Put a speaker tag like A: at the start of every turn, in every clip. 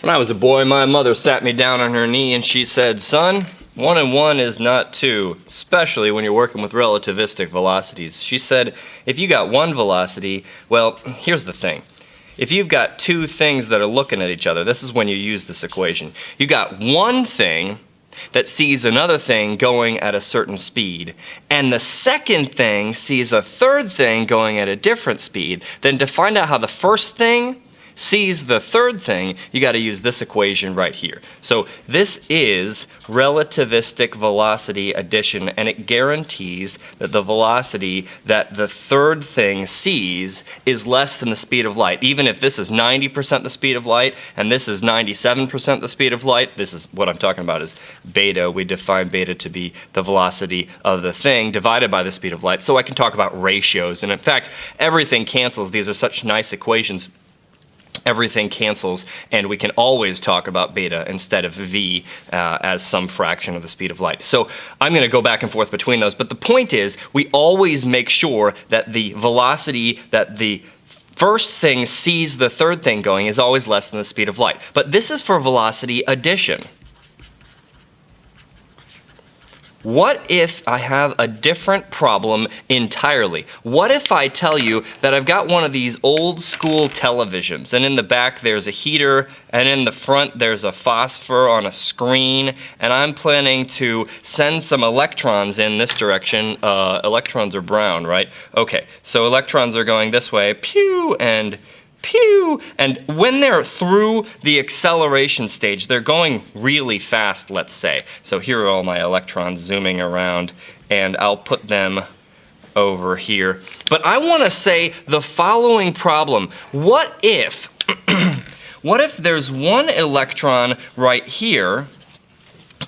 A: When I was a boy, my mother sat me down on her knee and she said, "Son, 1 and 1 is not 2, especially when you're working with relativistic velocities." She said, if you got one velocity, well, here's the thing. If you've got two things that are looking at each other, this is when you use this equation. You got one thing that sees another thing going at a certain speed, and the second thing sees a third thing going at a different speed. Then to find out how the first thing sees the third thing, you got to use this equation right here. So this is relativistic velocity addition, and it guarantees that the velocity that the third thing sees is less than the speed of light. Even if this is 90% the speed of light and this is 97% the speed of light, this is what I'm talking about is beta. We define beta to be the velocity of the thing divided by the speed of light. So I can talk about ratios, and in fact everything cancels. These are such nice equations. Everything cancels, and we can always talk about beta instead of v as some fraction of the speed of light. So I'm going to go back and forth between those, but the point is we always make sure that the velocity that the first thing sees the third thing going is always less than the speed of light. But this is for velocity addition. What if I have a different problem entirely? What if I tell you that I've got one of these old school televisions, and in the back there's a heater, and in the front there's a phosphor on a screen, and I'm planning to send some electrons in this direction. Electrons are brown, right? Okay, so electrons are going this way, pew, and pew, and when they're through the acceleration stage, they're going really fast, let's say. So here are all my electrons zooming around, and I'll put them over here. But I want to say the following problem. What if, what if there's one electron right here,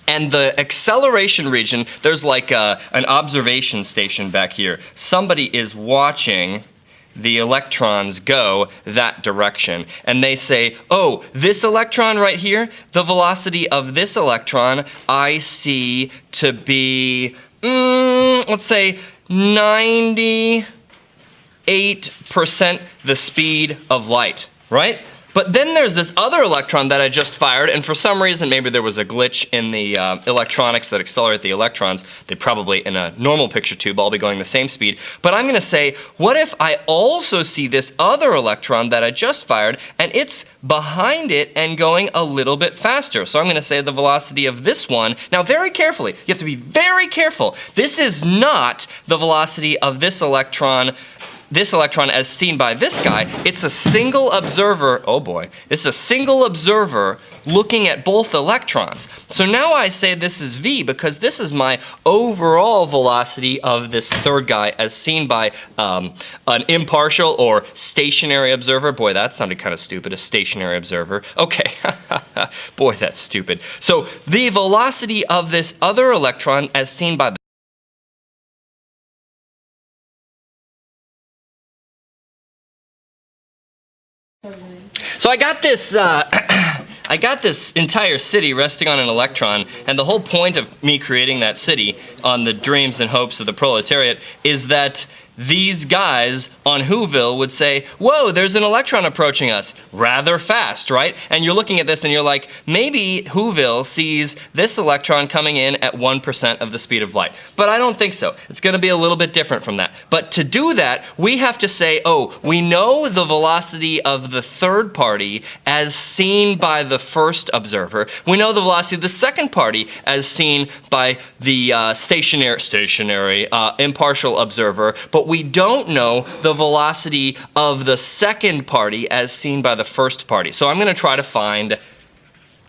A: and the acceleration region, there's like an observation station back here. Somebody is watching the electrons go that direction, and they say, oh, this electron right here, the velocity of this electron I see to be, let's say 98% the speed of light, right? But then there's this other electron that I just fired, and for some reason, maybe there was a glitch in the electronics that accelerate the electrons. They probably, in a normal picture tube, all be going the same speed. But I'm going to say, what if I also see this other electron that I just fired, and it's behind it and going a little bit faster? So I'm going to say the velocity of this one. Now, very carefully, you have to be very careful. This is not the velocity of this electron as seen by this guy. It's a single observer, oh boy, it's a single observer looking at both electrons. So now I say this is v because this is my overall velocity of this third guy as seen by an impartial or stationary observer. Boy, that sounded kind of stupid, a stationary observer. Okay, boy, that's stupid. So the velocity of this other electron as seen by So I got this I got this entire city resting on an electron, and the whole point of me creating that city on the dreams and hopes of the proletariat is that these guys on Whoville would say, whoa, there's an electron approaching us rather fast, right? And you're looking at this and you're like, maybe Whoville sees this electron coming in at 1% of the speed of light. But I don't think so. It's going to be a little bit different from that. But to do that, we have to say, oh, we know the velocity of the third party as seen by the first observer. We know the velocity of the second party as seen by the stationary impartial observer, but we don't know the velocity of the second party as seen by the first party. So I'm going to try to find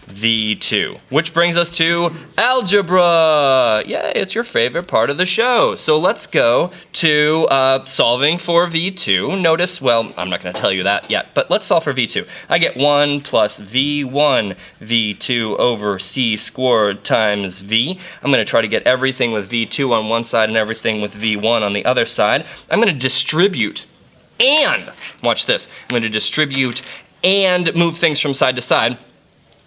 A: V2, which brings us to algebra. Yay, it's your favorite part of the show. So let's go to solving for V2. Notice, well, I'm not going to tell you that yet, but let's solve for V2. I get 1 plus V1 V2 over C squared times V. I'm going to try to get everything with V2 on one side and everything with V1 on the other side. I'm going to distribute and, watch this, I'm going to distribute and move things from side to side.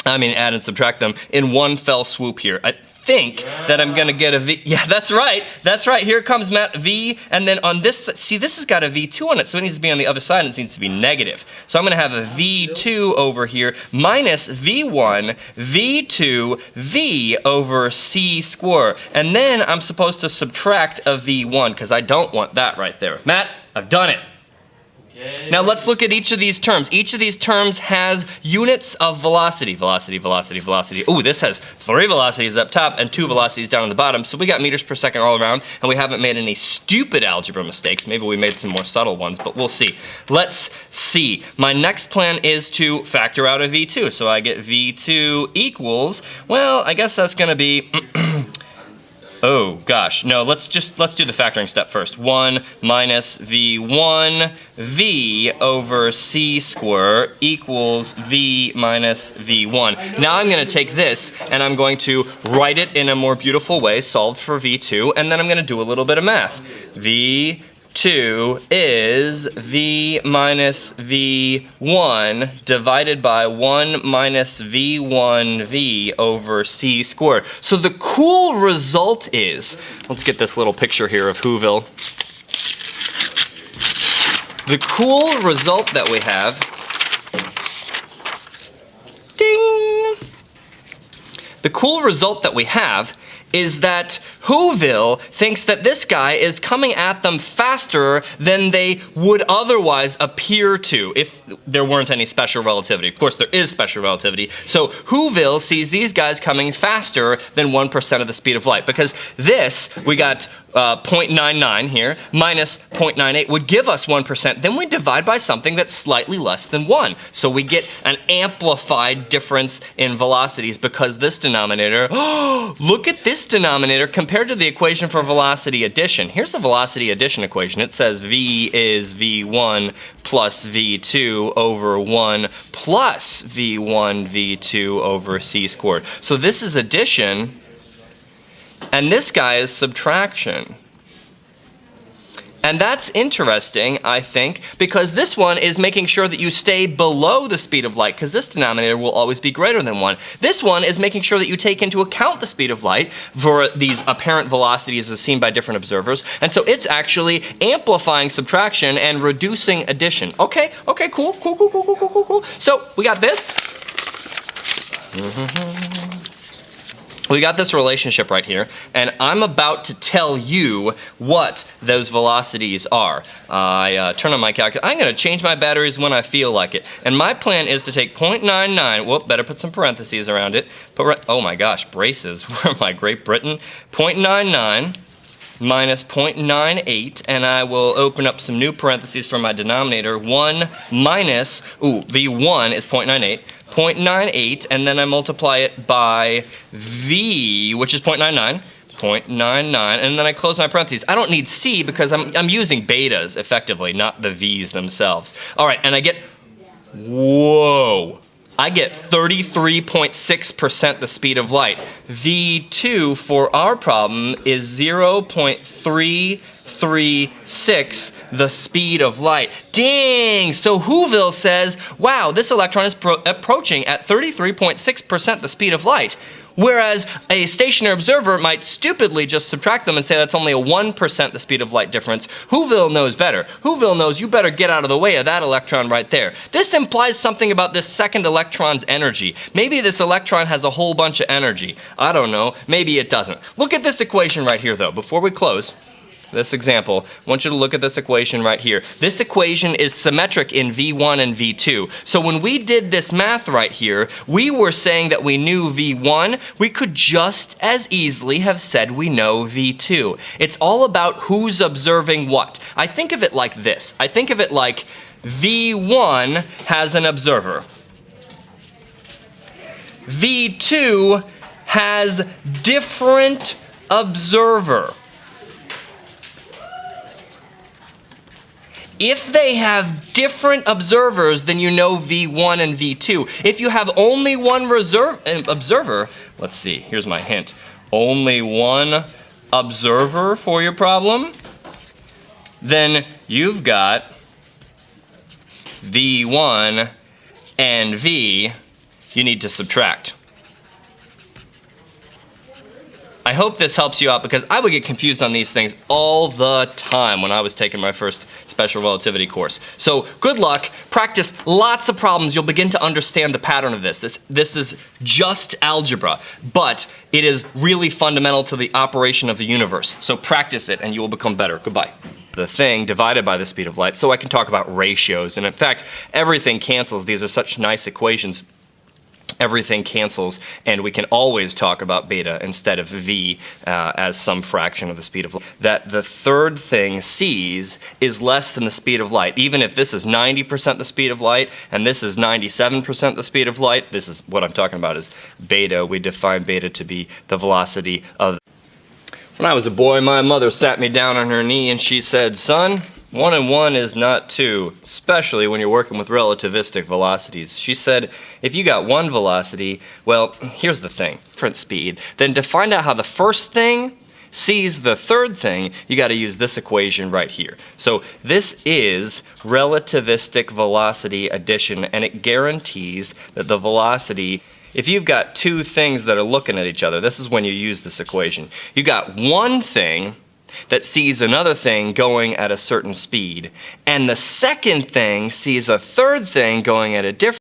A: I mean, add and subtract them in one fell swoop here. think that I'm going to get a V. Yeah, that's right. That's right. Here comes Matt V. And then on this, see, this has got a V2 on it, so it needs to be on the other side, and it needs to be negative. So I'm going to have a V2 over here minus V1, V2, V over C squared. And then I'm supposed to subtract a V1, because I don't want that right there. Matt, I've done it. Now let's look at each of these terms. Each of these terms has units of velocity. Velocity, velocity, velocity. Ooh, this has 3 velocities up top and 2 velocities down on the bottom. So we got meters per second all around, and we haven't made any stupid algebra mistakes. Maybe we made some more subtle ones, but we'll see. Let's see. My next plan is to factor out a V2. So I get V2 equals, well, I guess that's going to be... Oh gosh, no, let's do the factoring step first. 1 minus V1 V over C squared equals V minus V1. Now I'm going to take this and I'm going to write it in a more beautiful way, solved for V2, and then I'm going to do a little bit of math. V2 is V minus V1 divided by 1 minus V1V over C squared. So the cool result is, let's get this little picture here of Whoville. The cool result that we have, ding! The cool result that we have is that Whoville thinks that this guy is coming at them faster than they would otherwise appear to if there weren't any special relativity. Of course, there is special relativity. So Whoville sees these guys coming faster than 1% of the speed of light, because this, we got 0.99 here, minus 0.98 would give us 1%. Then we divide by something that's slightly less than 1. So we get an amplified difference in velocities because this denominator, oh, look at this denominator compared to the equation for velocity addition. Here's the velocity addition equation. It says V is V1 plus V2 over 1 plus V1 V2 over C squared. So this is addition, and this guy is subtraction. And that's interesting, I think, because this one is making sure that you stay below the speed of light, because this denominator will always be greater than 1. This one is making sure that you take into account the speed of light for these apparent velocities as seen by different observers. And so it's actually amplifying subtraction and reducing addition. Okay, cool. So we got this. We got this relationship right here, and I'm about to tell you what those velocities are. I turn on my calculator. I'm going to change my batteries when I feel like it. And my plan is to take 0.99, whoop, better put some parentheses around it. Oh my gosh, braces, where am I, Great Britain? 0.99 minus 0.98, and I will open up some new parentheses for my denominator. 1 minus, V1 is 0.98. 0.98, and then I multiply it by V, which is 0.99, 0.99, and then I close my parentheses. I don't need C because I'm using betas effectively, not the V's themselves. All right, and I get, whoa, I get 33.6% the speed of light. V2 for our problem is 0.336 the speed of light. Ding! So Whoville says, wow, this electron is approaching at 33.6% the speed of light. Whereas a stationary observer might stupidly just subtract them and say that's only a 1% the speed of light difference. Whoville knows better. Whoville knows you better get out of the way of that electron right there. This implies something about this second electron's energy. Maybe this electron has a whole bunch of energy. I don't know. Maybe it doesn't. Look at this equation right here, though. Before we close this example, I want you to look at this equation right here. This equation is symmetric in V1 and V2. So when we did this math right here, we were saying that we knew V1. We could just as easily have said we know V2. It's all about who's observing what. I think of it like this. I think of it like V1 has an observer. V2 has different observer. If they have different observers, then you know V1 and V2. If you have only one observer, let's see, here's my hint. Only one observer for your problem, then you've got V1 and V you need to subtract. I hope this helps you out because I would get confused on these things all the time when I was taking my first special relativity course. So good luck, practice lots of problems, you'll begin to understand the pattern of this. This is just algebra, but it is really fundamental to the operation of the universe. So practice it and you will become better. Goodbye. The thing divided by the speed of light, so I can talk about ratios, and in fact, everything cancels. These are such nice equations. Everything cancels, and we can always talk about beta instead of v as some fraction of the speed of light. That the third thing sees is less than the speed of light. Even if this is 90% the speed of light, and this is 97% the speed of light, this is what I'm talking about is beta. We define beta to be the velocity of... When I was a boy, my mother sat me down on her knee and she said, "Son, 1 and 1 is not 2, especially when you're working with relativistic velocities." She said, if you got one velocity, well, here's the thing, different speed, then to find out how the first thing sees the third thing, you got to use this equation right here. So this is relativistic velocity addition, and it guarantees that the velocity... If you've got two things that are looking at each other, this is when you use this equation. You got one thing that sees another thing going at a certain speed, and the second thing sees a third thing going at a different